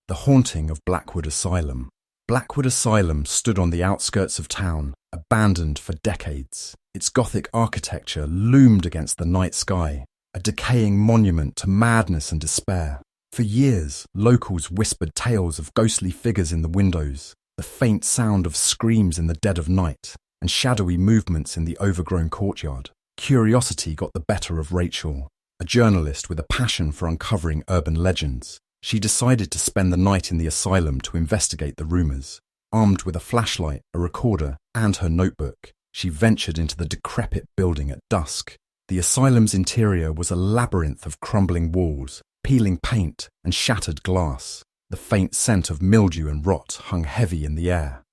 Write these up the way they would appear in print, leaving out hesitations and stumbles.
The haunting of Blackwood Asylum. Blackwood Asylum stood on the outskirts of town, abandoned for decades. Its gothic architecture loomed against the night sky, a decaying monument to madness and despair. For years, locals whispered tales of ghostly figures in the windows, the faint sound of screams in the dead of night, and shadowy movements in the overgrown courtyard. Curiosity got the better of Rachel, a journalist with a passion for uncovering urban legends. She decided to spend the night in the asylum to investigate the rumours. Armed with a flashlight, a recorder, and her notebook, she ventured into the decrepit building at dusk. The asylum's interior was a labyrinth of crumbling walls, peeling paint, and shattered glass. The faint scent of mildew and rot hung heavy in the air.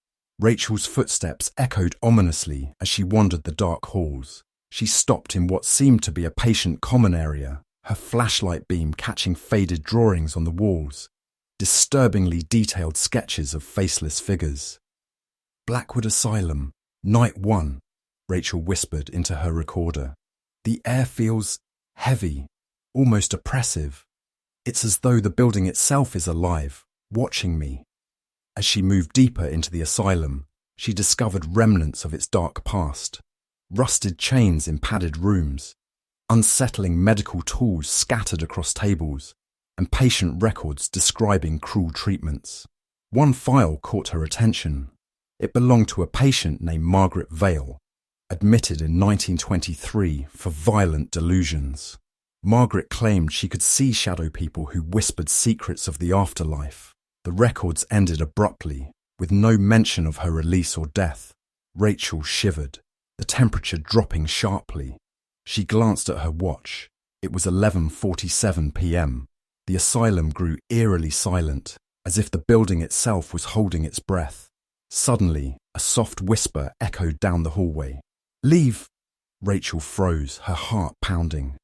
Rachel's footsteps echoed ominously as she wandered the dark halls. She stopped in what seemed to be a patient common area, her flashlight beam catching faded drawings on the walls, disturbingly detailed sketches of faceless figures. "Blackwood Asylum, Night 1, Rachel whispered into her recorder. "The air feels heavy, almost oppressive. It's as though the building itself is alive, watching me." As she moved deeper into the asylum, she discovered remnants of its dark past. Rusted chains in padded rooms, unsettling medical tools scattered across tables, and patient records describing cruel treatments. One file caught her attention. It belonged to a patient named Margaret Vale, admitted in 1923 for violent delusions. Margaret claimed she could see shadow people who whispered secrets of the afterlife. The records ended abruptly, with no mention of her release or death. Rachel shivered, the temperature dropping sharply. She glanced at her watch. It was 11:47 p.m. The asylum grew eerily silent, as if the building itself was holding its breath. Suddenly, a soft whisper echoed down the hallway. "Leave!" Rachel froze, her heart pounding.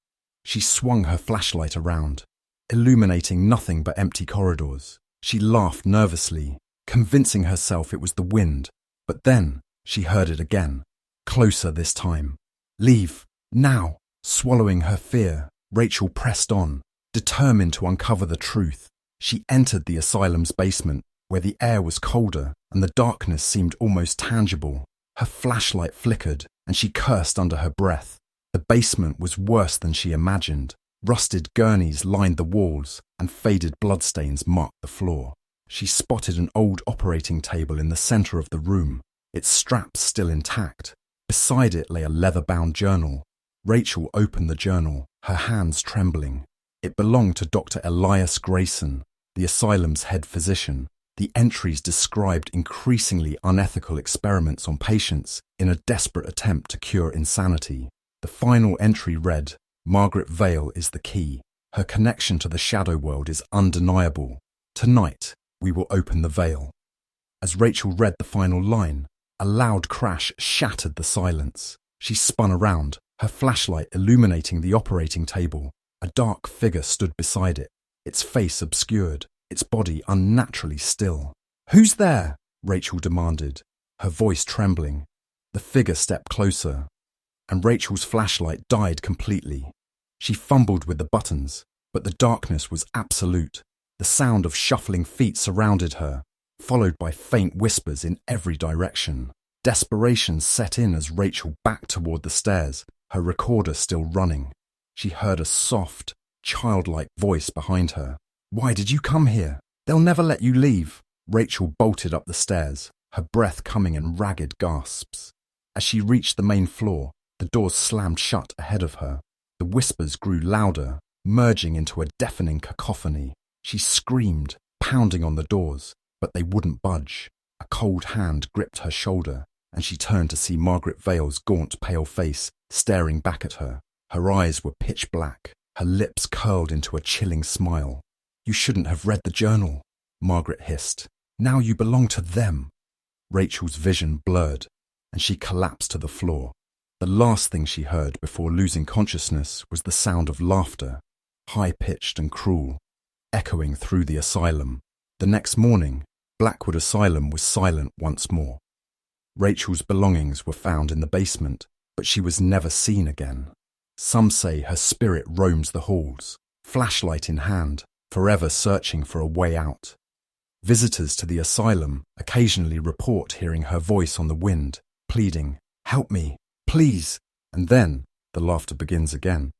She swung her flashlight around, illuminating nothing but empty corridors. She laughed nervously, convincing herself it was the wind. But then, she heard it again, closer this time. "Leave! Now!" Swallowing her fear, Rachel pressed on, determined to uncover the truth. She entered the asylum's basement, where the air was colder and the darkness seemed almost tangible. Her flashlight flickered, and she cursed under her breath. The basement was worse than she imagined. Rusted gurneys lined the walls, and faded bloodstains marked the floor. She spotted an old operating table in the centre of the room, its straps still intact. Beside it lay a leather-bound journal. Rachel opened the journal, her hands trembling. It belonged to Dr. Elias Grayson, the asylum's head physician. The entries described increasingly unethical experiments on patients in a desperate attempt to cure insanity. The final entry read, "Margaret Vale is the key. Her connection to the shadow world is undeniable. Tonight, we will open the veil." As Rachel read the final line, a loud crash shattered the silence. She spun around, her flashlight illuminating the operating table. A dark figure stood beside it, its face obscured, its body unnaturally still. "Who's there?" Rachel demanded, her voice trembling. The figure stepped closer, and Rachel's flashlight died completely. She fumbled with the buttons, but the darkness was absolute. The sound of shuffling feet surrounded her, followed by faint whispers in every direction. Desperation set in as Rachel backed toward the stairs, her recorder still running. She heard a soft, childlike voice behind her. "Why did you come here? They'll never let you leave." Rachel bolted up the stairs, her breath coming in ragged gasps. As she reached the main floor, the doors slammed shut ahead of her. The whispers grew louder, merging into a deafening cacophony. She screamed, pounding on the doors, but they wouldn't budge. A cold hand gripped her shoulder, and she turned to see Margaret Vale's gaunt, pale face staring back at her. Her eyes were pitch black, her lips curled into a chilling smile. "You shouldn't have read the journal," Margaret hissed. "Now you belong to them." Rachel's vision blurred, and she collapsed to the floor. The last thing she heard before losing consciousness was the sound of laughter, high-pitched and cruel, echoing through the asylum. The next morning, Blackwood Asylum was silent once more. Rachel's belongings were found in the basement, but she was never seen again. Some say her spirit roams the halls, flashlight in hand, forever searching for a way out. Visitors to the asylum occasionally report hearing her voice on the wind, pleading, "Help me, please," and then the laughter begins again.